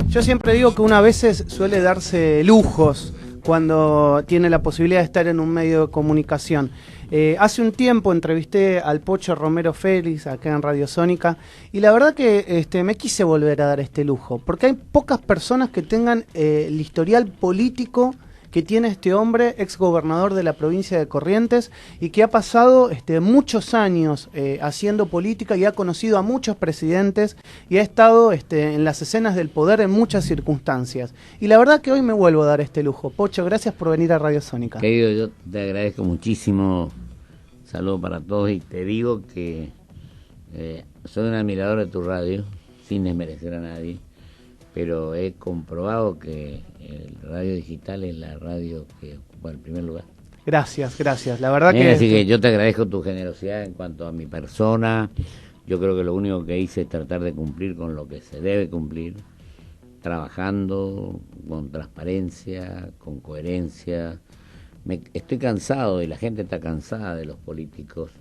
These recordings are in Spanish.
Yo siempre digo que uno a veces suele darse lujos cuando tiene la posibilidad de estar en un medio de comunicación. Hace un tiempo entrevisté al Pocho Romero Félix acá en Radio Sónica y la verdad que me quise volver a dar este lujo, porque hay pocas personas que tengan el historial político que tiene este hombre, ex gobernador de la provincia de Corrientes, y que ha pasado muchos años haciendo política y ha conocido a muchos presidentes y ha estado en las escenas del poder en muchas circunstancias. Y la verdad que hoy me vuelvo a dar este lujo. Pocho, gracias por venir a Radio Sónica. Querido, yo te agradezco muchísimo. Saludos para todos y te digo que soy un admirador de tu radio, sin desmerecer a nadie, pero he comprobado que el radio digital es la radio que ocupa el primer lugar. Gracias, gracias. La verdad que... Así que yo te agradezco tu generosidad en cuanto a mi persona. Yo creo que lo único que hice es tratar de cumplir con lo que se debe cumplir, trabajando con transparencia, con coherencia. Estoy cansado y la gente está cansada de los políticos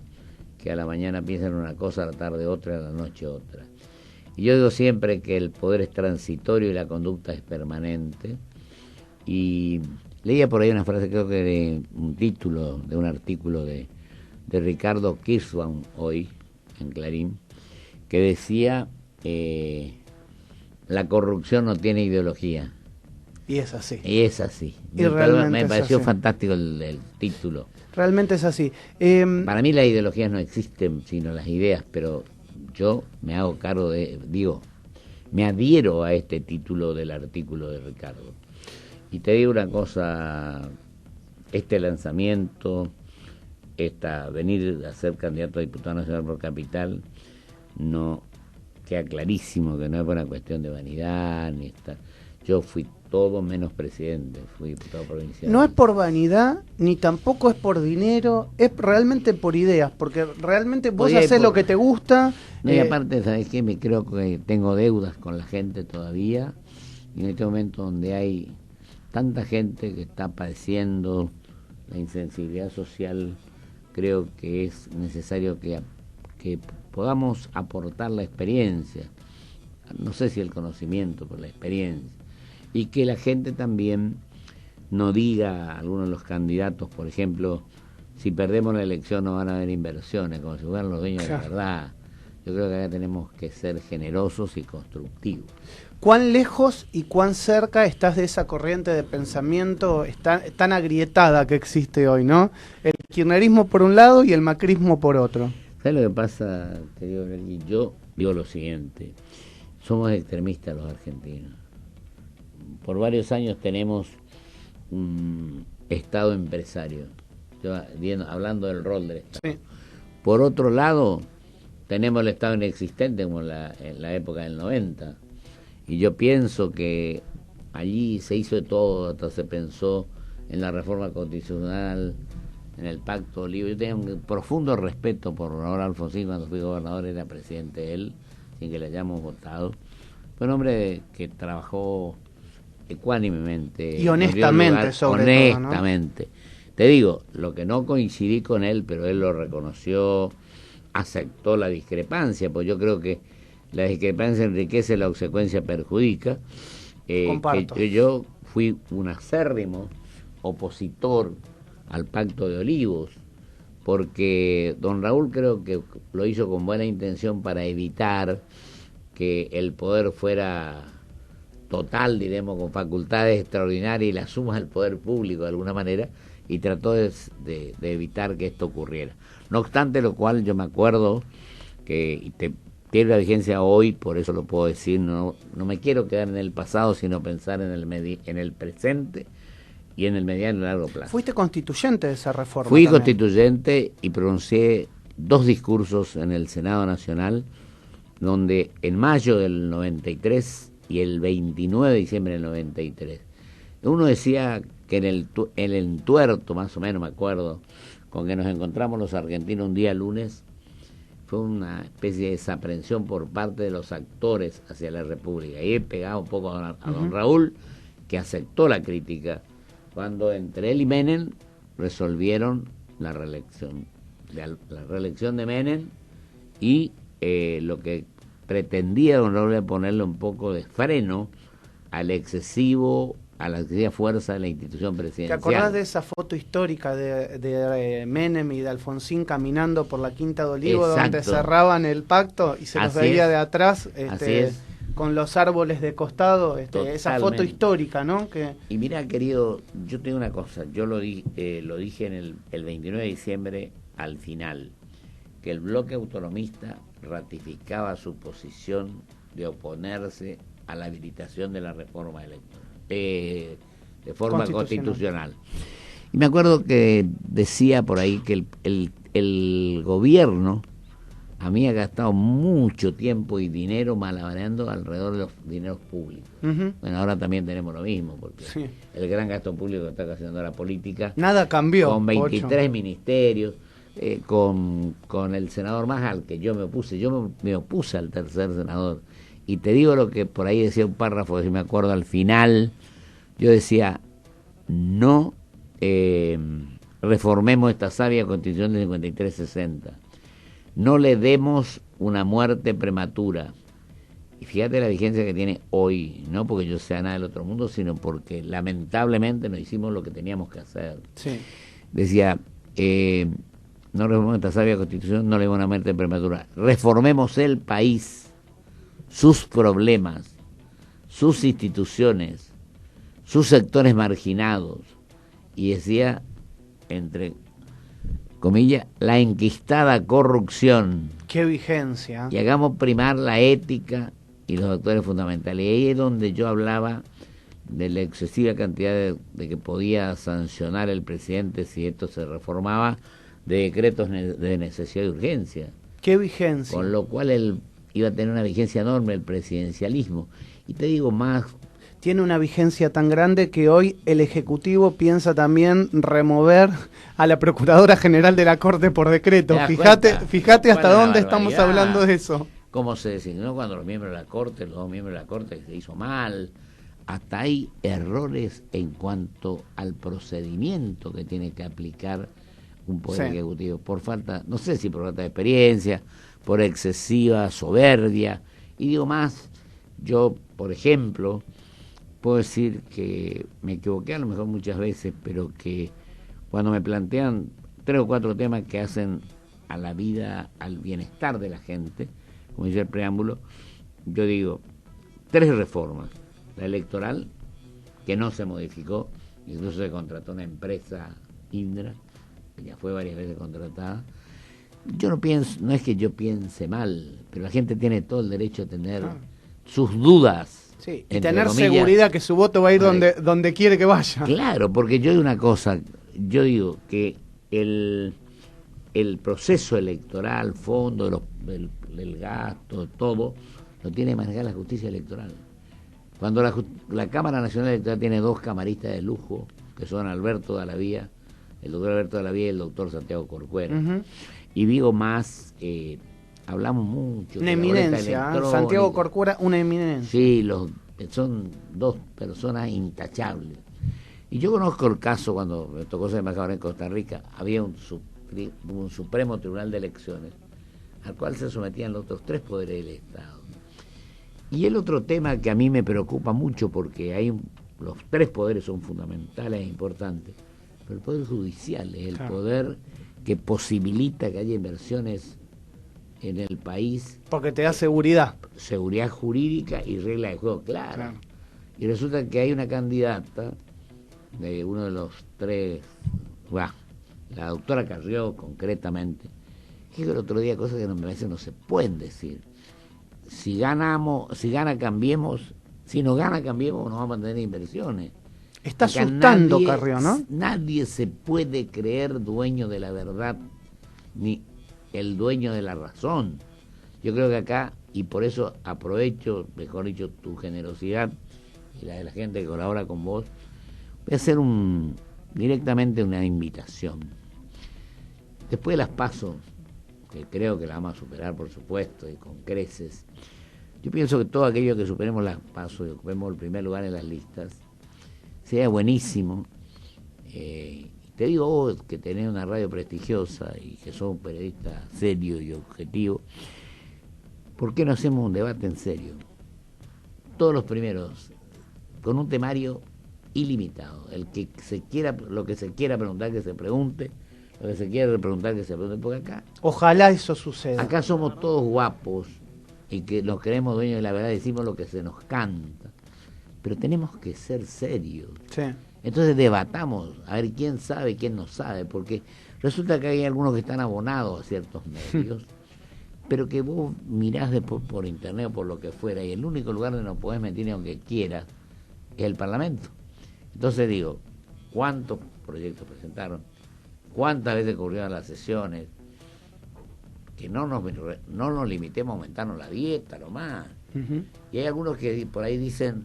que a la mañana piensan una cosa, a la tarde otra, a la noche otra. Y yo digo siempre que el poder es transitorio y la conducta es permanente. Y leía por ahí una frase, creo que de un título de un artículo de Ricardo Kirschbaum hoy en Clarín, que decía la corrupción no tiene ideología. Y es así. Y es así. Y realmente me pareció así. Fantástico el título. Realmente es así. Para mí las ideologías no existen, sino las ideas, pero yo me hago cargo me adhiero a este título del artículo de Ricardo. Y te digo una cosa, este lanzamiento, venir a ser candidato a diputado nacional por Capital, no queda clarísimo que no es por una cuestión de vanidad, ni yo fui todo menos presidente, fui diputado provincial. No es por vanidad, ni tampoco es por dinero, es realmente por ideas, porque realmente vos haces lo que te gusta. No, y aparte, ¿sabes qué? Me creo que tengo deudas con la gente todavía, y en este momento donde hay tanta gente que está padeciendo la insensibilidad social, creo que es necesario que podamos aportar la experiencia, no sé si el conocimiento, pero la experiencia, y que la gente también no diga a algunos de los candidatos, por ejemplo, si perdemos la elección no van a haber inversiones, como si fueran los dueños de la verdad. Yo creo que acá tenemos que ser generosos y constructivos. ¿Cuán lejos y cuán cerca estás de esa corriente de pensamiento tan agrietada que existe hoy, ¿no? El kirchnerismo por un lado y el macrismo por otro. ¿Sabes lo que pasa, querido Bergui? Yo digo lo siguiente, somos extremistas los argentinos. Por varios años tenemos un Estado empresario, hablando del rol del Estado. Sí. Por otro lado, tenemos el Estado inexistente como en la época del 90. Y yo pienso que allí se hizo de todo, hasta se pensó en la reforma constitucional, en el pacto libre. Yo tenía un profundo respeto por Raúl Alfonsín. Cuando fui gobernador era presidente él, sin que le hayamos votado. Fue un hombre que trabajó ecuánimemente y honestamente, honestamente, todo, ¿no? Te digo, lo que no coincidí con él, pero él lo reconoció, aceptó la discrepancia, pues yo creo que la discrepancia enriquece, la obsecuencia perjudica. Que yo fui un acérrimo opositor al Pacto de Olivos, porque don Raúl creo que lo hizo con buena intención para evitar que el poder fuera total, diremos, con facultades extraordinarias y la suma del poder público de alguna manera, y trató de evitar que esto ocurriera. No obstante lo cual, yo me acuerdo que tiene la vigencia hoy, por eso lo puedo decir, no me quiero quedar en el pasado, sino pensar en el presente y en el mediano y largo plazo. ¿Fuiste constituyente de esa reforma? Fui constituyente y pronuncié 2 discursos en el Senado Nacional, donde en mayo del 93 y el 29 de diciembre del 93, uno decía que en el entuerto, más o menos me acuerdo, con que nos encontramos los argentinos un día lunes, fue una especie de desaprensión por parte de los actores hacia la República. Y he pegado un poco a don Raúl, que aceptó la crítica, cuando entre él y Menem resolvieron la reelección de Menem y lo que pretendía don Raúl era ponerle un poco de freno a la excesiva fuerza de la institución ¿Te presidencial. acordás de esa foto histórica de Menem y de Alfonsín caminando por la Quinta de Olivo, Exacto. donde cerraban el pacto y se los Así veía es. de atrás, Así es. con los árboles de costado, esa foto histórica, ¿no? Y mira, querido, yo tengo una cosa, yo lo dije en el 29 de diciembre al final, que el bloque autonomista ratificaba su posición de oponerse a la habilitación de la reforma constitucional. Y me acuerdo que decía por ahí que el gobierno había gastado mucho tiempo y dinero malabareando alrededor de los dineros públicos. Bueno, ahora también tenemos lo mismo, porque el gran gasto público que está haciendo la política... Nada cambió. Con 23 ministerios, con el senador Majal, que yo me opuse al tercer senador. Y te digo lo que por ahí decía un párrafo, si me acuerdo, al final, yo decía, no reformemos esta sabia Constitución de 53-60. No le demos una muerte prematura. Y fíjate la vigencia que tiene hoy, no porque yo sea nada del otro mundo, sino porque lamentablemente no hicimos lo que teníamos que hacer. Sí. Decía, no reformemos esta sabia Constitución, no le demos una muerte prematura. Reformemos el país, sus problemas, sus instituciones, sus sectores marginados. Y decía, entre comillas, la enquistada corrupción. ¡Qué vigencia! Y hagamos primar la ética y los actores fundamentales. Y ahí es donde yo hablaba de la excesiva cantidad de que podía sancionar el presidente si esto se reformaba, de decretos de necesidad y urgencia. ¡Qué vigencia! Con lo cual él iba a tener una vigencia enorme el presidencialismo. Y te digo más... Tiene una vigencia tan grande que hoy el Ejecutivo piensa también remover a la Procuradora General de la Corte por decreto. Fíjate hasta dónde estamos hablando de eso. Cómo se designó cuando los dos miembros de la Corte se hizo mal. Hasta hay errores en cuanto al procedimiento que tiene que aplicar un poder ejecutivo. Por falta, no sé si por falta de experiencia, por excesiva soberbia. Y digo más, yo, por ejemplo... puedo decir que me equivoqué a lo mejor muchas veces, pero que cuando me plantean 3 o 4 temas que hacen a la vida, al bienestar de la gente, como dice el preámbulo, yo digo 3 reformas. La electoral, que no se modificó, incluso se contrató una empresa, Indra, que ya fue varias veces contratada. Yo no pienso, no es que yo piense mal, pero la gente tiene todo el derecho a tener sus dudas. Sí, y tener seguridad que su voto va a ir donde quiere que vaya. Claro, porque yo digo una cosa, yo digo que el proceso electoral, fondo, el gasto, todo, lo tiene que manejar la justicia electoral. Cuando la Cámara Nacional Electoral tiene 2 camaristas de lujo, que son Alberto Dallavía, el doctor Alberto Dallavía y el doctor Santiago Corcuera. Y digo más... hablamos mucho. Una eminencia, Santiago Corcuera, una eminencia. Sí, son 2 personas intachables. Y yo conozco el caso cuando me tocó ser embajador en Costa Rica, había un Supremo Tribunal de Elecciones, al cual se sometían los otros 3 poderes del Estado. Y el otro tema que a mí me preocupa mucho, porque los 3 poderes son fundamentales e importantes, pero el Poder Judicial es el poder que posibilita que haya inversiones en el país, porque te da seguridad jurídica y regla de juego clara. Y resulta que hay una candidata de uno de los 3, la doctora Carrió concretamente, que dijo el otro día cosas que a veces no se pueden decir. Si gana Cambiemos, si no gana Cambiemos, no vamos a tener inversiones. Está asustando Carrió, ¿no? Nadie se puede creer dueño de la verdad, ni el dueño de la razón. Yo creo que acá, y por eso aprovecho, mejor dicho, tu generosidad y la de la gente que colabora con vos, voy a hacer directamente una invitación. Después de las PASO, que creo que la vamos a superar, por supuesto, y con creces, yo pienso que todo aquello que superemos las PASO y ocupemos el primer lugar en las listas, sería buenísimo. Te digo vos que tenés una radio prestigiosa y que sos un periodista serio y objetivo, ¿por qué no hacemos un debate en serio? Todos los primeros, con un temario ilimitado. El que se quiera, lo que se quiera preguntar, que se pregunte. Lo que se quiera preguntar, que se pregunte. Porque acá... Ojalá eso suceda. Acá somos todos guapos y que nos creemos dueños de la verdad, decimos lo que se nos canta. Pero tenemos que ser serios. Sí. Entonces debatamos, a ver quién sabe, quién no sabe, porque resulta que hay algunos que están abonados a ciertos medios, pero que vos mirás después por internet o por lo que fuera, y el único lugar donde no podés mentir aunque quieras es el Parlamento. Entonces digo, ¿cuántos proyectos presentaron? ¿Cuántas veces ocurrieron las sesiones? Que no nos limitemos a aumentarnos la dieta nomás. Y hay algunos que por ahí dicen,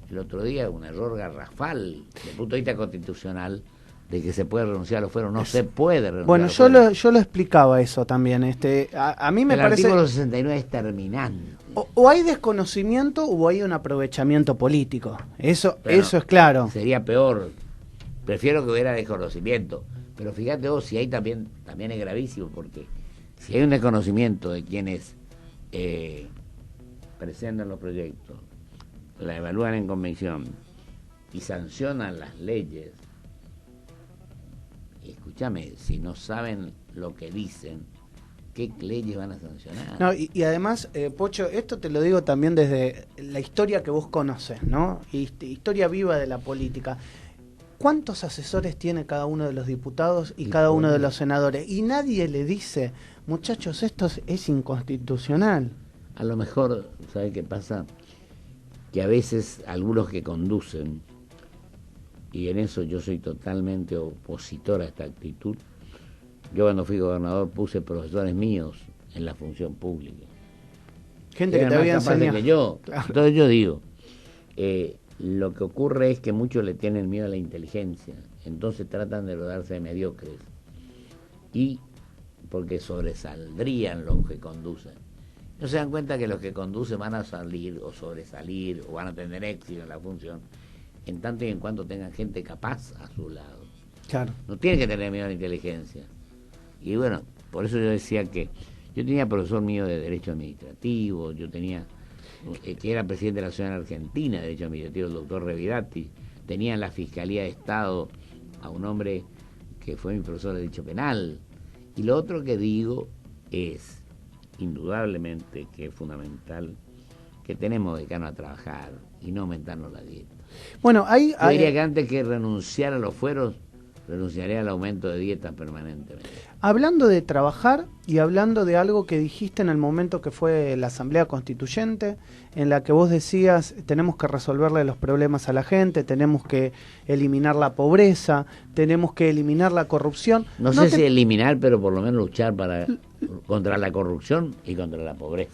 el otro día, un error garrafal desde el punto de vista constitucional, de que se puede renunciar a los fueros. No se puede renunciar bueno, a los fueros. yo lo explicaba eso también. A mí me parece... El artículo 69 es terminante. O hay desconocimiento o hay un aprovechamiento político. Eso es claro. Sería peor. Prefiero que hubiera desconocimiento. Pero fíjate vos, si hay también es gravísimo, porque si hay un desconocimiento de quienes presentan los proyectos, la evalúan en convención y sancionan las leyes, escúchame, si no saben lo que dicen, ¿qué leyes van a sancionar? No, y además, Pocho, esto te lo digo también desde la historia que vos conoces, ¿no? Historia viva de la política. ¿Cuántos asesores tiene cada uno de los diputados y cada uno de los senadores? Y nadie le dice, muchachos, esto es inconstitucional. A lo mejor, ¿sabe qué pasa? Que a veces algunos que conducen, y en eso yo soy totalmente opositor a esta actitud, yo cuando fui gobernador puse profesores míos en la función pública. Gente que te había enseñado. Que yo. Claro. Entonces yo digo, lo que ocurre es que muchos le tienen miedo a la inteligencia, entonces tratan de rodarse de mediocres, y porque sobresaldrían los que conducen. No se dan cuenta que los que conducen van a salir o sobresalir o van a tener éxito en la función en tanto y en cuanto tengan gente capaz a su lado. Claro. No tienen que tener miedo a la inteligencia. Y bueno, por eso yo decía que yo tenía profesor mío de Derecho Administrativo, yo tenía, que era presidente de la Asociación Argentina de Derecho Administrativo, el doctor Revidati, tenía en la Fiscalía de Estado a un hombre que fue mi profesor de Derecho Penal. Y lo otro que digo es, indudablemente, que es fundamental que tenemos decanos a trabajar y no aumentarnos la dieta. Bueno, yo diría que antes que renunciar a los fueros, renunciaría al aumento de dietas permanentemente. Hablando de trabajar y hablando de algo que dijiste en el momento que fue la Asamblea Constituyente, en la que vos decías, tenemos que resolverle los problemas a la gente, tenemos que eliminar la pobreza, tenemos que eliminar la corrupción. No sé si eliminar, pero por lo menos luchar contra la corrupción y contra la pobreza.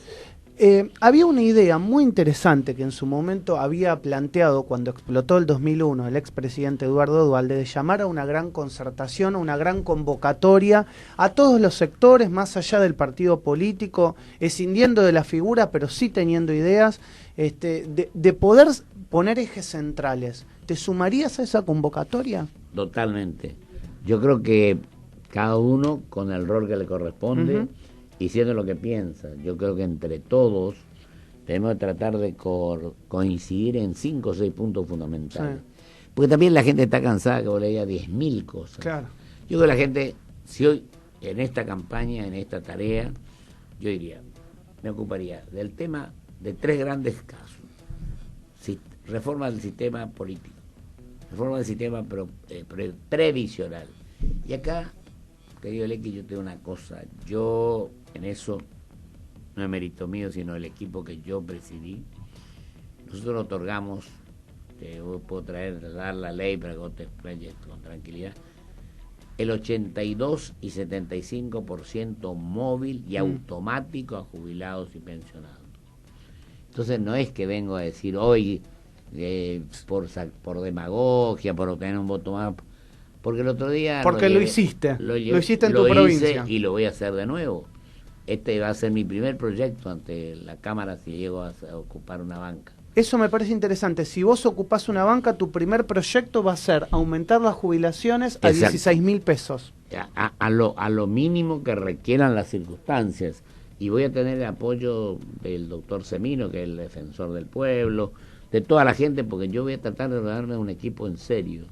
Había una idea muy interesante que en su momento había planteado cuando explotó el 2001 el expresidente Eduardo Duhalde, de llamar a una gran concertación, a una gran convocatoria a todos los sectores, más allá del partido político, escindiendo de la figura, pero sí teniendo ideas, de poder poner ejes centrales. ¿Te sumarías a esa convocatoria? Totalmente. Yo creo que cada uno con el rol que le corresponde, diciendo lo que piensa. Yo creo que entre todos tenemos que tratar de coincidir en 5 o 6 puntos fundamentales. Sí. Porque también la gente está cansada que vos le digas 10.000 cosas. Claro. Yo creo que la gente, si hoy, en esta campaña, en esta tarea, yo diría, me ocuparía del tema de 3 grandes casos. Reforma del sistema político, reforma del sistema previsional. Y acá, querido Leque, yo tengo una cosa, yo en eso no es mérito mío, sino el equipo que yo presidí. Nosotros otorgamos, puedo dar la ley para que vos te explayes con tranquilidad, el 82 y 75% móvil y automático a jubilados y pensionados. Entonces no es que vengo a decir hoy por demagogia, por obtener un voto más, porque el otro día... Porque lo hiciste en tu provincia. Y lo voy a hacer de nuevo. Este va a ser mi primer proyecto ante la Cámara si llego a ocupar una banca. Eso me parece interesante. Si vos ocupás una banca, tu primer proyecto va a ser aumentar las jubilaciones a 16.000 pesos. A lo mínimo que requieran las circunstancias. y voy a tener el apoyo del doctor Semino, que es el defensor del pueblo, de toda la gente, porque yo voy a tratar de darme un equipo en serio.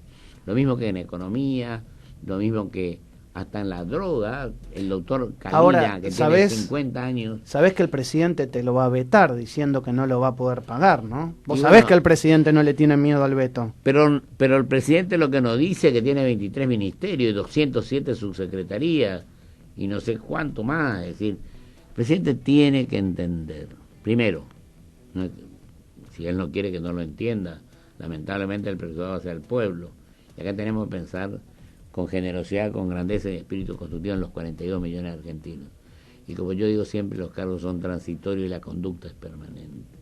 Lo mismo que en economía, lo mismo que hasta en la droga, el doctor Calilla, Ahora, que ¿sabés, tiene 50 años. Sabés que el presidente te lo va a vetar diciendo que no lo va a poder pagar, ¿no? Vos Y sabés bueno, que el presidente no le tiene miedo al veto. pero el presidente lo que nos dice es que tiene 23 ministerios y 207 subsecretarías y no sé cuánto más. Es decir, el presidente tiene que entender, primero, no, si él no quiere que no lo entienda, lamentablemente el presidente va a ser el pueblo. Y acá tenemos que pensar con generosidad, con grandeza y espíritu constructivo en los 42 millones de argentinos. Y como yo digo siempre, los cargos son transitorios y la conducta es permanente.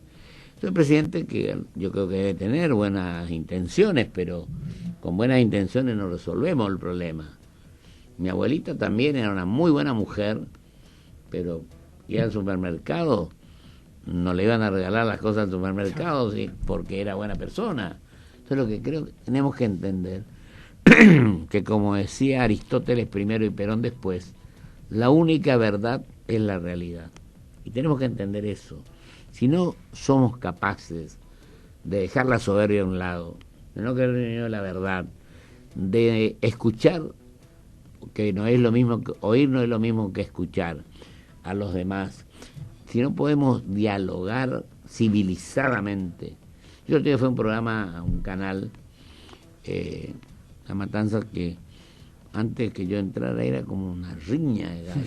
Entonces, el presidente, que yo creo que debe tener buenas intenciones, pero con buenas intenciones no resolvemos el problema. Mi abuelita también era una muy buena mujer, pero iba al supermercado, no le iban a regalar las cosas al supermercado, ¿sí?, porque era buena persona. Entonces, lo que creo que tenemos que entender que, como decía Aristóteles primero y Perón después, la única verdad es la realidad. Y tenemos que entender eso. Si no somos capaces de dejar la soberbia a un lado, de no creer en la verdad, de escuchar, que no es lo mismo, oír no es lo mismo que escuchar a los demás, si no podemos dialogar civilizadamente. Yo el otro día fue un programa, un canal, La Matanza, que antes que yo entrara era como una riña de gallos.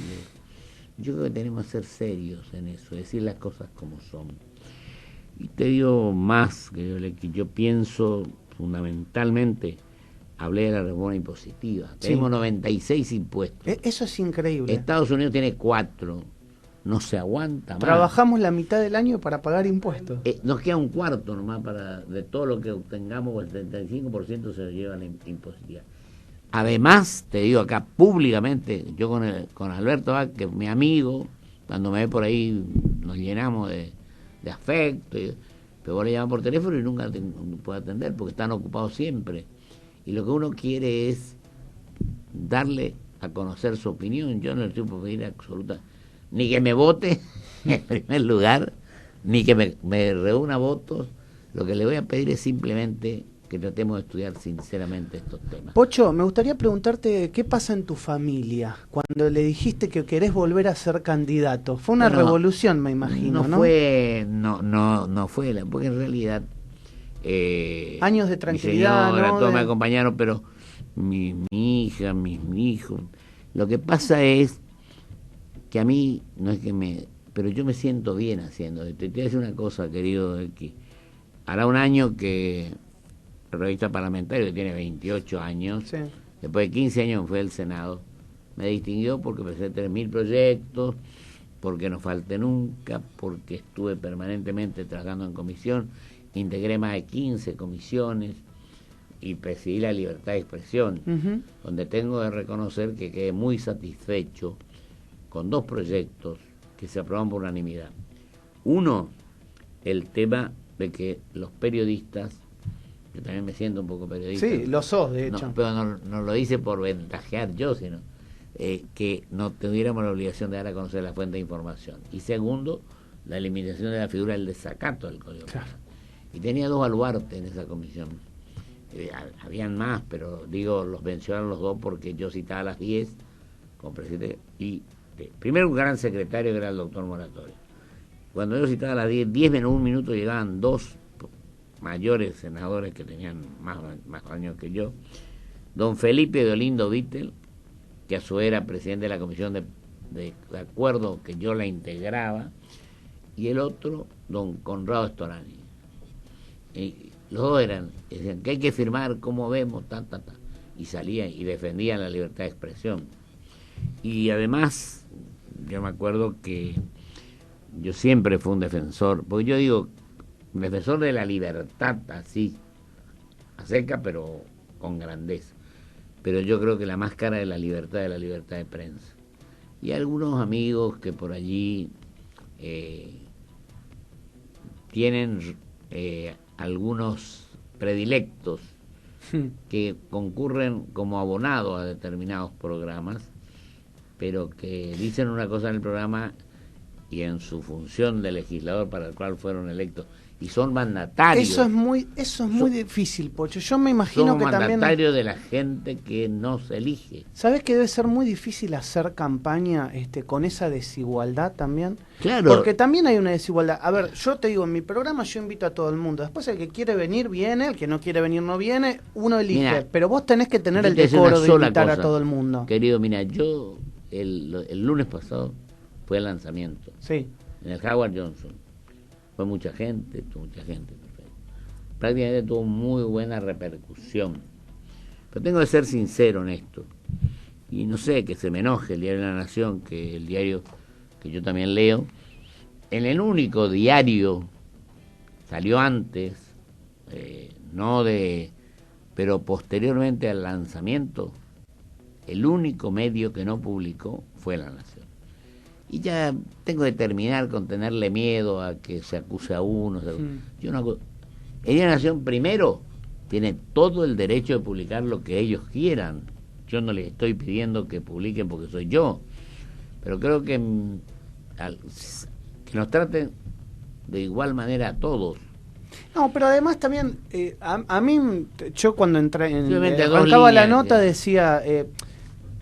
Yo creo que tenemos que ser serios en eso, decir las cosas como son. Y te digo más, que yo pienso fundamentalmente, hablé de la reforma impositiva. Sí. Tenemos 96 impuestos. Eso es increíble. Estados Unidos tiene 4. No se aguanta más. Trabajamos la mitad del año para pagar impuestos. Nos queda un cuarto nomás de todo lo que obtengamos, el 35% se lo lleva la impositiva. Además, te digo acá públicamente, yo con Alberto, que es mi amigo, cuando me ve por ahí nos llenamos de afecto, pero vos le llamas por teléfono y nunca te puede atender porque están ocupados siempre. Y lo que uno quiere es darle a conocer su opinión. Yo no le estoy por pedir absoluta, ni que me vote en primer lugar, ni que me reúna votos. Lo que le voy a pedir es simplemente que tratemos de estudiar sinceramente estos temas. Pocho, me gustaría preguntarte qué pasa en tu familia cuando le dijiste que querés volver a ser candidato. Fue una revolución, me imagino, ¿no? No fue, porque en realidad años de tranquilidad, mi señora, ¿no? todos me acompañaron, pero mi hija, mi hijo. Lo que pasa es que a mí no es que pero yo me siento bien haciendo. Te voy a decir una cosa, querido X. Hará un año que el revista parlamentario, que tiene 28 años, sí, después de 15 años me fui al Senado, me distinguió porque presenté 3.000 proyectos, porque no falté nunca, porque estuve permanentemente trabajando en comisión, integré más de 15 comisiones y presidí la libertad de expresión, donde tengo que reconocer que quedé muy satisfecho con 2 proyectos que se aprobaron por unanimidad. Uno, el tema de que los periodistas, yo también me siento un poco periodista. Sí, lo sos, de hecho. No, pero no lo hice por ventajear yo, sino que no tuviéramos la obligación de dar a conocer la fuente de información. Y segundo, la eliminación de la figura del desacato del Código Penal. Y tenía 2 baluartes en esa comisión. Habían más, pero digo, los mencionaron los 2 porque yo citaba a las 10 como presidente. Y primero un gran secretario que era el doctor Moratorio. Cuando yo citaba a las 10 menos un minuto llegaban 2 mayores senadores que tenían más años que yo, don Felipe de Olindo Vittel, que a su vez era presidente de la comisión de acuerdo que yo la integraba, y el otro, don Conrado Storani. Y los 2 decían que hay que firmar, como vemos, y salían y defendían la libertad de expresión. Y además, yo me acuerdo que yo siempre fui un defensor, porque yo digo, defensor de la libertad, así, a seca, pero con grandeza. Pero yo creo que la más cara de la libertad es la libertad de prensa. Y algunos amigos que por allí tienen algunos predilectos que concurren como abonados a determinados programas, pero que dicen una cosa en el programa y en su función de legislador para el cual fueron electos, y son mandatarios. Eso es muy difícil, Pocho. Yo me imagino son que también... mandatarios de la gente que no se elige. ¿Sabes que debe ser muy difícil hacer campaña con esa desigualdad también? Claro. Porque también hay una desigualdad. A ver, yo te digo, en mi programa yo invito a todo el mundo. Después el que quiere venir, viene. El que no quiere venir, no viene. Uno elige. Mirá, pero vos tenés que tener yo el te decía decoro una de sola invitar cosa, a todo el mundo. Querido, mira, yo el lunes pasado fue el lanzamiento. Sí. En el Howard Johnson. Fue mucha gente, perfecto. Prácticamente tuvo muy buena repercusión. Pero tengo que ser sincero en esto. Y no sé, que se me enoje el Diario de la Nación, que el diario que yo también leo. En el único diario, salió antes, pero posteriormente al lanzamiento, el único medio que no publicó fue La Nación. Y ya tengo que terminar con tenerle miedo a que se acuse a uno. Yo no acuso. El Diario de la Nación primero tiene todo el derecho de publicar lo que ellos quieran. Yo no les estoy pidiendo que publiquen porque soy yo. Pero creo que nos traten de igual manera a todos. No, pero además también, a mí, yo cuando entré arrancaba la nota decía...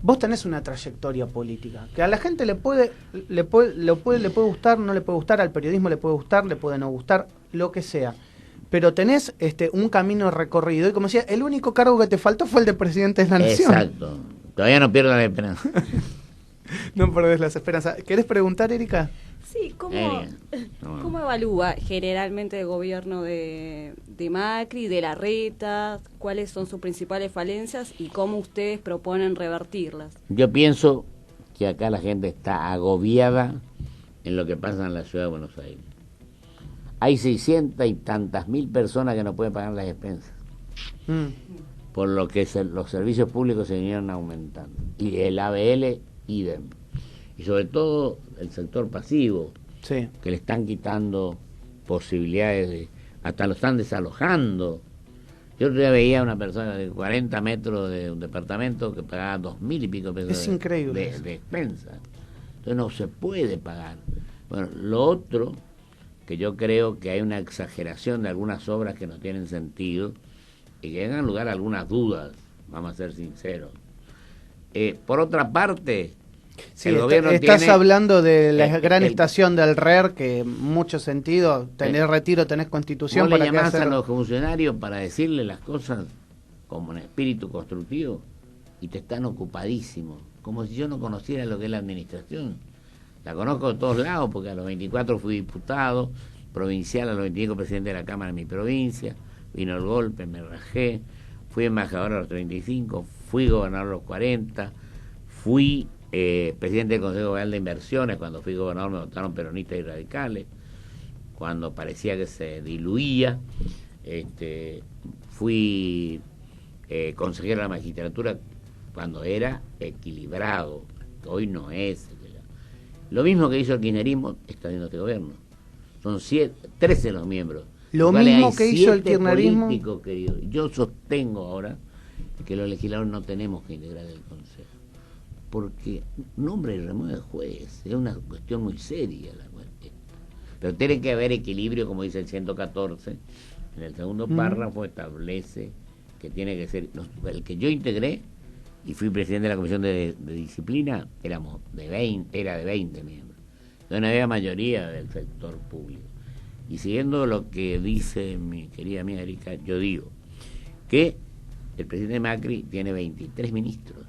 vos tenés una trayectoria política que a la gente le puede gustar, no le puede gustar, al periodismo le puede gustar, le puede no gustar, lo que sea, pero tenés un camino recorrido y como decía, el único cargo que te faltó fue el de presidente de la Nación. Exacto, todavía no pierdo la esperanza. No perdés las esperanzas. ¿Querés preguntar, Erika? Sí, ¿cómo evalúa generalmente el gobierno de Macri, de Larreta? ¿Cuáles son sus principales falencias y cómo ustedes proponen revertirlas? Yo pienso que acá la gente está agobiada en lo que pasa en la ciudad de Buenos Aires. Hay 600 y tantas mil personas que no pueden pagar las expensas. Por lo que los servicios públicos se vinieron aumentando. Y el ABL, idem. Y sobre todo el sector pasivo, sí, que le están quitando posibilidades, hasta lo están desalojando. Yo otro día veía a una persona de 40 metros de un departamento que pagaba 2.000 y pico pesos es increíble de expensa. Entonces no se puede pagar. Bueno, lo otro, que yo creo que hay una exageración de algunas obras que no tienen sentido y que dan lugar a algunas dudas, vamos a ser sinceros. Por otra parte, sí, el gobierno estás hablando de la gran estación del RER, que en muchos sentidos tenés retiro, tenés constitución. Vos le llamás a los funcionarios para decirle las cosas como en espíritu constructivo y te están ocupadísimos, como si yo no conociera lo que es la administración. La conozco de todos lados porque a los 24 fui diputado provincial, a los 25 presidente de la Cámara de mi provincia, vino el golpe, me rajé, fui embajador a los 35, fui gobernador a los 40, fui presidente del Consejo General de Inversiones. Cuando fui gobernador me votaron peronistas y radicales, cuando parecía que se diluía. Fui consejero de la magistratura cuando era equilibrado, hoy no es. Lo mismo que hizo el kirchnerismo está haciendo este gobierno. Son 13 los miembros. Lo mismo que hizo el kirchnerismo. Querido. Yo sostengo ahora que los legisladores no tenemos que integrar el Consejo, porque nombra y remueve juez, es una cuestión muy seria la cuestión. Pero tiene que haber equilibrio, como dice el 114, en el segundo párrafo establece que tiene que ser, el que yo integré y fui presidente de la Comisión de Disciplina, era de 20 miembros, entonces no había mayoría del sector público. Y siguiendo lo que dice mi querida amiga Erika, yo digo que el presidente Macri tiene 23 ministros.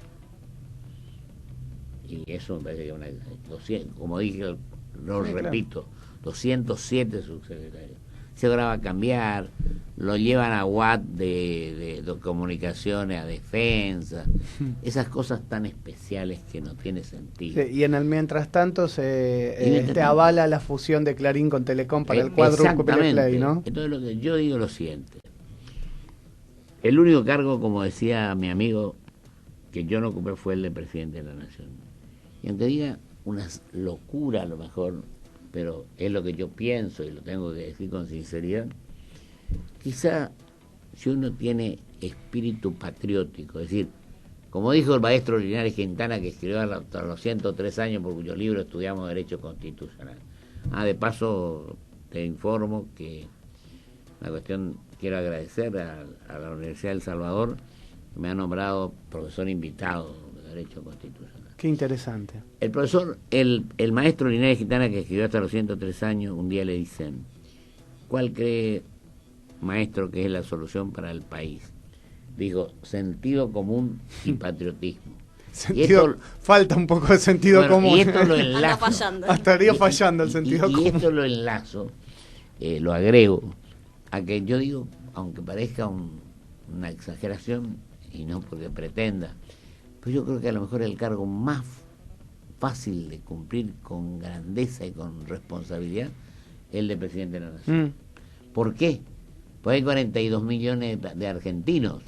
Y eso me parece que es 200, como dije, lo repito, 207 subsecretarios. Se ahora va a cambiar, lo llevan a UAT de comunicaciones, a defensa, esas cosas tan especiales que no tiene sentido. Sí, y en el mientras tanto se avala la fusión de Clarín con Telecom para el cuádruple play, ¿no? Entonces lo que yo digo es lo siguiente: el único cargo, como decía mi amigo, que yo no ocupé fue el de presidente de la Nación. Y aunque diga una locura a lo mejor, pero es lo que yo pienso y lo tengo que decir con sinceridad, quizá si uno tiene espíritu patriótico, es decir, como dijo el maestro Linares Quintana, que escribió hasta los 103 años, por cuyo libro estudiamos Derecho Constitucional, De paso te informo que la cuestión, quiero agradecer a la Universidad del Salvador, que me ha nombrado profesor invitado de Derecho Constitucional. Qué interesante. El profesor, el maestro Linares Quintana, que escribió hasta los 103 años, un día le dicen: ¿cuál cree, maestro, que es la solución para el país? Dijo: sentido común y patriotismo. Falta un poco de sentido común. Y esto lo enlazo. Estaría fallando el sentido común. Y esto lo enlazo, lo agrego, a que yo digo, aunque parezca una exageración, y no porque pretenda, pero yo creo que a lo mejor es el cargo más fácil de cumplir con grandeza y con responsabilidad, el de presidente de la Nación. ¿Por qué? Pues hay 42 millones de argentinos.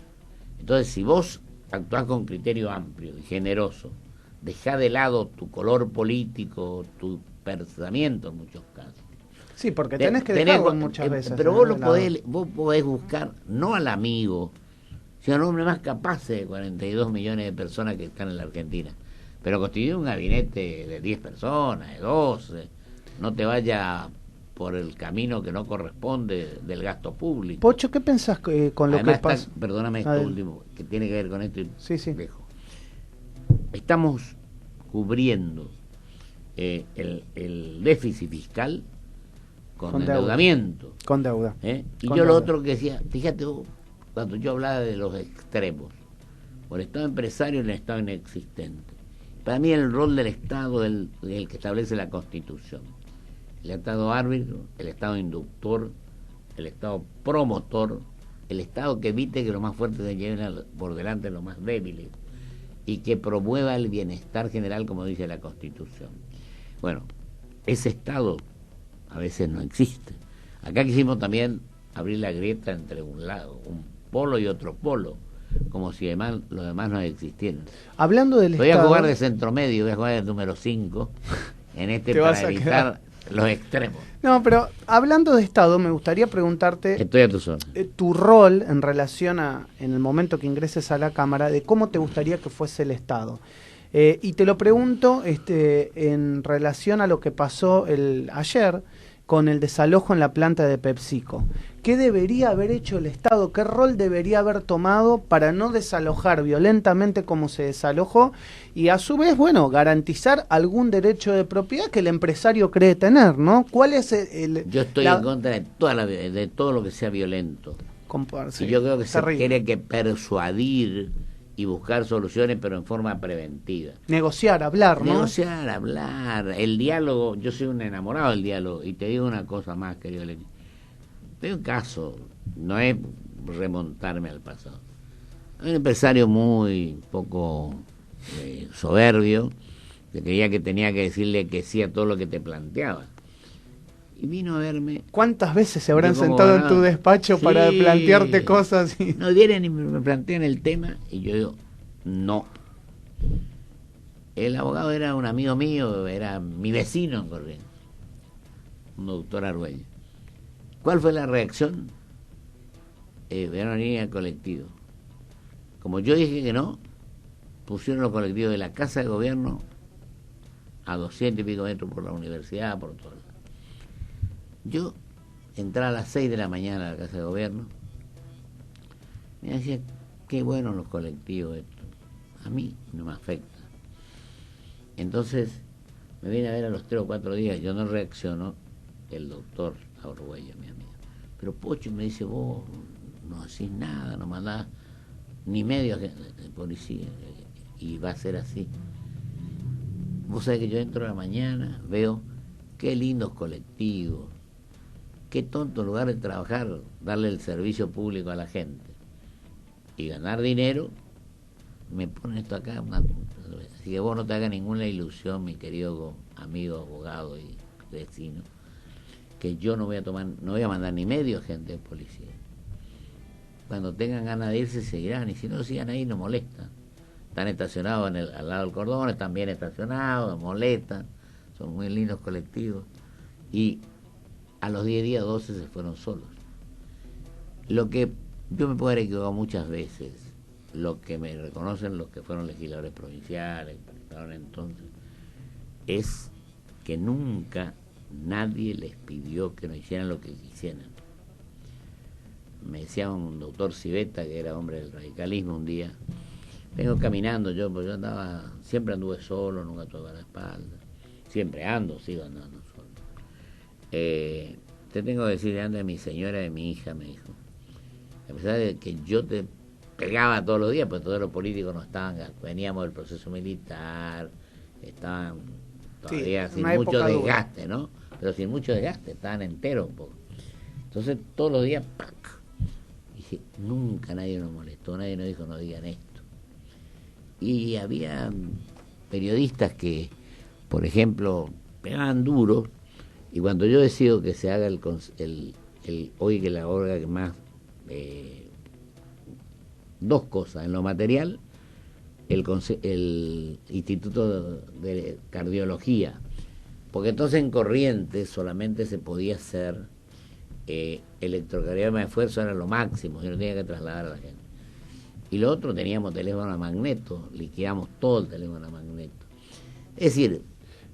Entonces, si vos actuás con criterio amplio y generoso, dejá de lado tu color político, tu pensamiento en muchos casos. Sí, porque tenés que dejarlo muchas veces. Pero vos podés buscar, no al amigo, sino al hombre más capaz de 42 millones de personas que están en la Argentina. Pero constituir un gabinete de 10 personas, de 12, no te vaya por el camino que no corresponde del gasto público. Pocho, ¿qué pensás con lo que pasa? Perdóname esto último, que tiene que ver con esto y sí. dejo. Estamos cubriendo el déficit fiscal con endeudamiento. Con deuda. Y yo lo otro que decía, fíjate vos, cuando yo hablaba de los extremos, por el Estado empresario y el Estado inexistente. Para mí el rol del Estado es el que establece la Constitución. El Estado árbitro, el Estado inductor, el Estado promotor, el Estado que evite que los más fuertes se lleven por delante a los más débiles y que promueva el bienestar general, como dice la Constitución. Bueno, ese Estado a veces no existe. Acá quisimos también abrir la grieta entre un polo y otro polo, como si los demás no existieran. Hablando del Voy Estado... a jugar de centro medio, voy a jugar de número 5 en para evitar los extremos. No, pero hablando de Estado, me gustaría preguntarte... Estoy a tu zona. Tu rol en relación en el momento que ingreses a la Cámara, de cómo te gustaría que fuese el Estado. Y te lo pregunto en relación a lo que pasó ayer con el desalojo en la planta de PepsiCo. ¿Qué debería haber hecho el Estado? ¿Qué rol debería haber tomado para no desalojar violentamente como se desalojó? Y a su vez, bueno, garantizar algún derecho de propiedad que el empresario cree tener, ¿no? ¿Cuál es Yo estoy en contra de todo lo que sea violento. Sí, y yo creo que se tiene que persuadir y buscar soluciones, pero en forma preventiva. Negociar, hablar, ¿no? Negociar, hablar, el diálogo. Yo soy un enamorado del diálogo. Y te digo una cosa más, querido Lenín. Tengo un caso, no es remontarme al pasado. Hay un empresario muy poco soberbio, que creía que tenía que decirle que sí a todo lo que te planteaba. Y vino a verme. ¿Cuántas veces se habrán sentado en tu despacho para plantearte cosas? No vienen y me plantean el tema y yo digo, no. El abogado era un amigo mío, era mi vecino en Corrientes, un doctor Argüello. ¿Cuál fue la reacción? Vieron venir al colectivo. Como yo dije que no, pusieron los colectivos de la Casa de Gobierno a 200 y pico metros por la universidad, por todo. Yo entraba a las 6 de la mañana a la Casa de Gobierno, me decía, qué buenos los colectivos estos. A mí no me afecta. Entonces me viene a ver a los 3 o 4 días, yo no reacciono, el doctor Argüello, mi amigo. Pero Pocho me dice, vos no hacís nada, no mandás ni medio de policía, y va a ser así. Vos sabés que yo entro a la mañana, veo qué lindos colectivos, qué tonto lugar de trabajar, darle el servicio público a la gente y ganar dinero, me ponen esto acá. Así que vos no te hagas ninguna ilusión, mi querido amigo abogado y vecino, que yo no voy a mandar ni medio gente de policía. Cuando tengan ganas de irse, seguirán, y si no, sigan ahí, no molestan. Están estacionados al lado del cordón, están bien estacionados, molestan, son muy lindos colectivos. Y a los 10 días, 12 se fueron solos. Lo que yo me puedo haber equivocado muchas veces, lo que me reconocen los que fueron legisladores provinciales, entonces, es que nunca nadie les pidió que no hicieran lo que quisieran. Me decía un doctor Civetta, que era hombre del radicalismo, un día, vengo caminando yo, pues yo andaba, siempre anduve solo, nunca tuve la espalda, siempre sigo andando solo. Te tengo que decir delante de mi señora y de mi hija, me dijo, a pesar de que yo te pegaba todos los días, pues todos los políticos no estaban, veníamos del proceso militar, estaban todavía sin mucho desgaste, ¿no? Pero sin mucho desgaste, estaban enteros un poco. Entonces todos los días, ¡pac! Dije, nunca nadie nos molestó, nadie nos dijo no digan esto. Y había periodistas que, por ejemplo, pegaban duro, y cuando yo decido que se haga hoy que la orga que más, dos cosas, en lo material, el Instituto de Cardiología, porque entonces en Corrientes solamente se podía hacer electrocardiograma de esfuerzo, era lo máximo, yo no tenía que trasladar a la gente. Y lo otro, teníamos teléfono a magneto, liquidamos todo el teléfono a magneto. Es decir,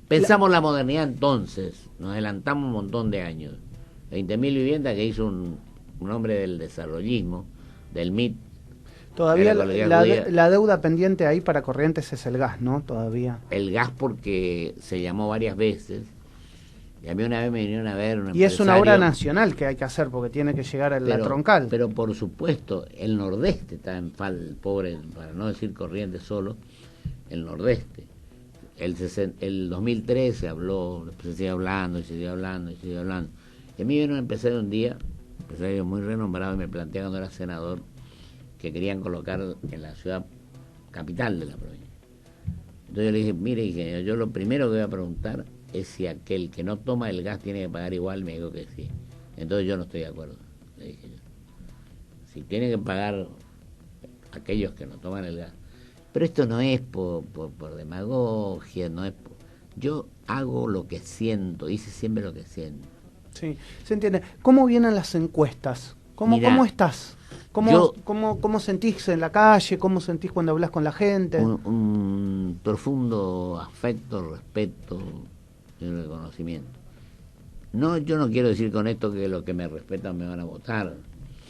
pensamos la modernidad entonces, nos adelantamos un montón de años. 20.000 viviendas que hizo un hombre del desarrollismo, del MIT. Todavía la deuda pendiente ahí para Corrientes es el gas, ¿no? Todavía. El gas, porque se llamó varias veces. Y a mí una vez me vinieron a ver un y es una obra nacional que hay que hacer porque tiene que llegar a la troncal. Pero por supuesto, el nordeste está en pobre, para no decir Corrientes solo, el nordeste. El 2013 se habló, se siguió hablando, y se siguió hablando, y se siguió hablando. Y a mí vino un empresario un día, empresario muy renombrado, y me plantea cuando era senador, que querían colocar en la ciudad capital de la provincia. Entonces yo le dije, mire, ingeniero, yo lo primero que voy a preguntar es si aquel que no toma el gas tiene que pagar igual. Me dijo que sí. Entonces yo no estoy de acuerdo, le dije yo. Si tienen que pagar aquellos que no toman el gas. Pero esto no es por demagogia, no es yo hago lo que siento, hice siempre lo que siento. Sí, se entiende. ¿Cómo vienen las encuestas? ¿Cómo estás? ¿Cómo sentís en la calle? ¿Cómo sentís cuando hablas con la gente? Un profundo afecto, respeto y reconocimiento. No, yo no quiero decir con esto que los que me respetan me van a votar.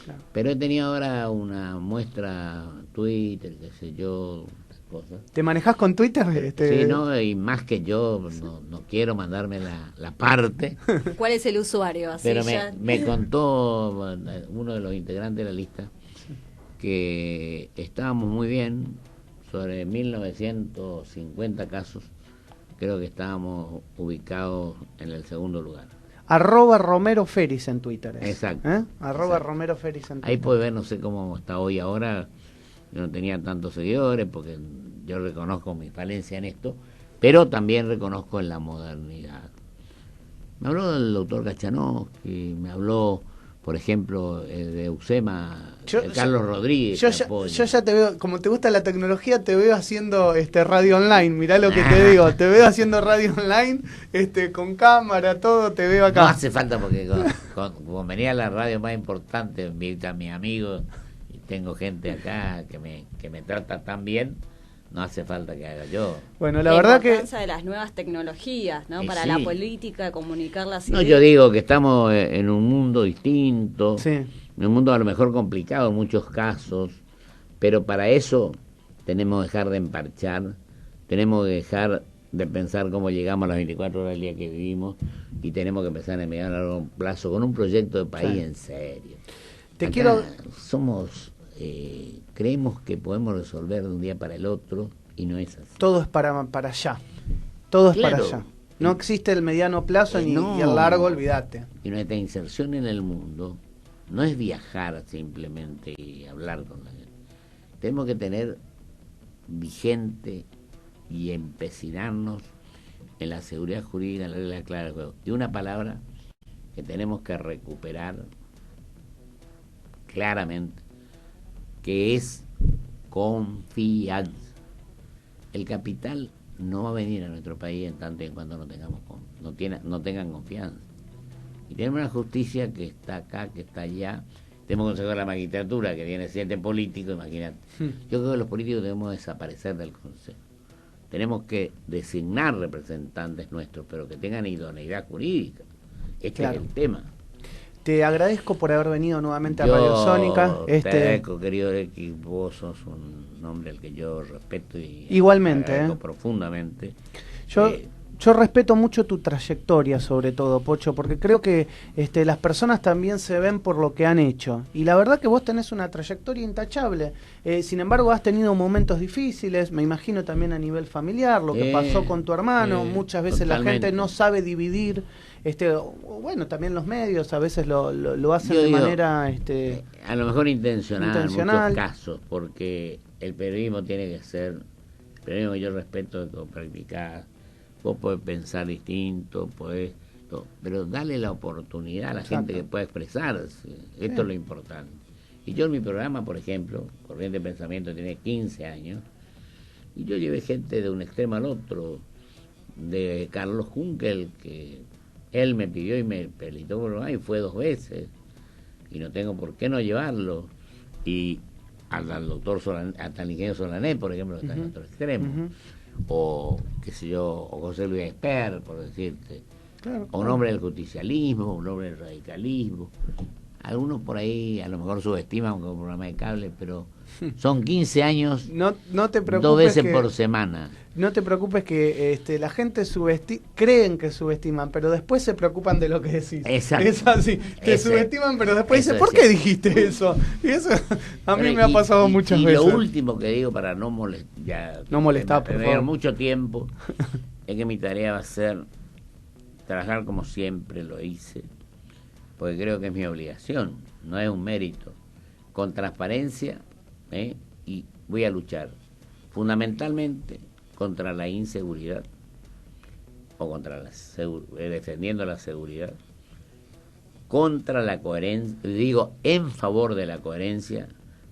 Claro. Pero he tenido ahora una muestra Twitter, qué sé yo, cosas. ¿Te manejás con Twitter? Sí, no, y más que yo, no quiero mandarme la parte. ¿Cuál es el usuario? Así pero me contó uno de los integrantes de la lista que estábamos muy bien, sobre 1950 casos, creo que estábamos ubicados en el segundo lugar. @Romero Feris en Twitter. Exacto. Exacto. Romero Feris en Twitter. Ahí puedes ver, no sé cómo está hoy ahora, yo no tenía tantos seguidores porque yo reconozco mi falencia en esto, pero también reconozco en la modernidad. Me habló del doctor Kachanowski, me habló, por ejemplo, de Usema, Carlos Rodríguez. Yo ya te veo, como te gusta la tecnología, te veo haciendo radio online. Mirá lo que te digo, te veo haciendo radio online, con cámara, todo, te veo acá. No hace falta porque como venía la radio más importante, invita a mis amigos y tengo gente acá que me trata tan bien. No hace falta que haga yo. Bueno, la verdad que... La importancia de las nuevas tecnologías, ¿no? Para la política, comunicar las ideas. No, yo digo que estamos en un mundo distinto, sí. En un mundo a lo mejor complicado en muchos casos, pero para eso tenemos que dejar de emparchar, tenemos que dejar de pensar cómo llegamos a las 24 horas del día que vivimos y tenemos que empezar a mediano a largo plazo con un proyecto de país en serio. Creemos que podemos resolver de un día para el otro y no es así. Todo es para allá. Todo es para allá. No existe el mediano plazo ni el largo, olvídate. Y nuestra inserción en el mundo no es viajar simplemente y hablar con la gente. Tenemos que tener vigente y empecinarnos en la seguridad jurídica, en la regla clara del juego. Y una palabra que tenemos que recuperar claramente, que es confianza. El capital no va a venir a nuestro país en tanto y en cuanto no tengan confianza. Y tenemos una justicia que está acá, que está allá. Tenemos consejo de la magistratura, que viene siete políticos, imagínate. Yo creo que los políticos debemos desaparecer del consejo. tenemos que designar representantes nuestros, pero que tengan idoneidad jurídica. Este es el tema. Te agradezco por haber venido nuevamente a Radio Sónica. Te agradezco, querido X, vos sos un hombre al que yo respeto y igualmente, agradezco profundamente. Yo respeto mucho tu trayectoria, sobre todo, Pocho, porque creo que las personas también se ven por lo que han hecho. Y la verdad que vos tenés una trayectoria intachable. Sin embargo, has tenido momentos difíciles, me imagino también a nivel familiar, lo que pasó con tu hermano. Muchas veces totalmente. La gente no sabe dividir. Bueno, también los medios a veces lo hacen de manera... a lo mejor intencional en muchos casos, porque el periodismo tiene que ser... El periodismo que yo respeto, que practicás. Vos podés pensar distinto, pero dale la oportunidad a la gente que pueda expresarse. Esto es lo importante. Y yo en mi programa, por ejemplo, Corriente de Pensamiento, tiene 15 años, y yo llevé gente de un extremo al otro, de Carlos Junkel, que él me pidió y me felicitó por lo y fue 2 veces, y no tengo por qué no llevarlo, y al doctor hasta el ingeniero Solané, por ejemplo, que está en otro extremo. O qué sé yo, o José Luis Esper, por decirte, o un hombre del justicialismo, un hombre del radicalismo. Algunos por ahí a lo mejor subestiman un programa de cable, pero son 15 años, no te preocupes 2 veces por semana. No te preocupes que la gente creen que subestiman, pero después se preocupan de lo que decís. Exacto. Es así, te subestiman, pero después dicen, ¿por qué dijiste eso? Y eso a mí me ha pasado muchas veces. Y lo último que digo para no molestar, por favor. Mucho tiempo, es que mi tarea va a ser trabajar como siempre lo hice, porque creo que es mi obligación, no es un mérito, con transparencia, y voy a luchar fundamentalmente contra la inseguridad, o contra defendiendo la seguridad, contra la coherencia, digo, en favor de la coherencia.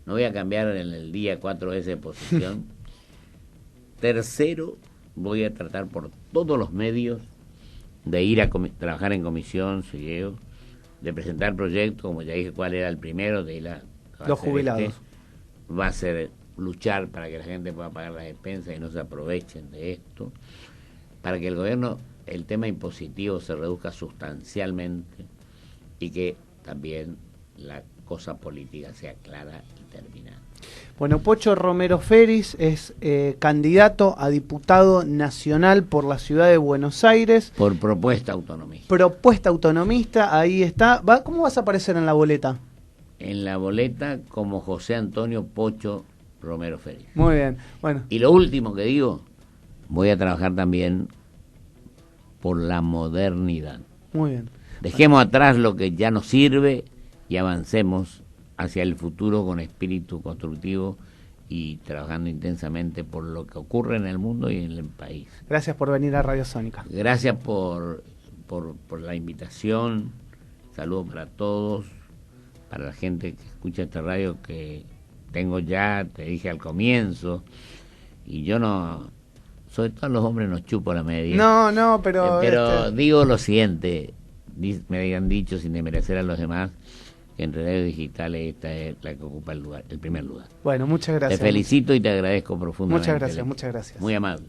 No voy a cambiar en el día 4 veces de posición. Tercero, voy a tratar por todos los medios de ir a trabajar en comisión, si llego, de presentar proyectos, como ya dije cuál era el primero, de ir a los jubilados. Va a ser luchar para que la gente pueda pagar las expensas y no se aprovechen de esto, para que el gobierno, el tema impositivo se reduzca sustancialmente y que también la cosa política sea clara y terminada. Bueno, Pocho Romero Félix es candidato a diputado nacional por la ciudad de Buenos Aires. Por propuesta autonomista. Propuesta autonomista, ahí está. ¿Cómo vas a aparecer en la boleta? En la boleta como José Antonio Pocho Romero Félix. Muy bien, bueno. Y lo último que digo, voy a trabajar también por la modernidad. Muy bien. Dejemos atrás lo que ya nos sirve y avancemos hacia el futuro con espíritu constructivo y trabajando intensamente por lo que ocurre en el mundo y en el país. Gracias por venir a Radio Sónica. Gracias por la invitación. Saludos para todos, para la gente que escucha esta radio, que tengo ya, te dije al comienzo, y yo no, sobre todo los hombres nos chupo la media. No, pero... digo lo siguiente, me habían dicho, sin desmerecer a los demás, que en redes digitales esta es la que ocupa el primer lugar. Bueno, muchas gracias. Te felicito y te agradezco profundamente. Muchas gracias. Muy amable.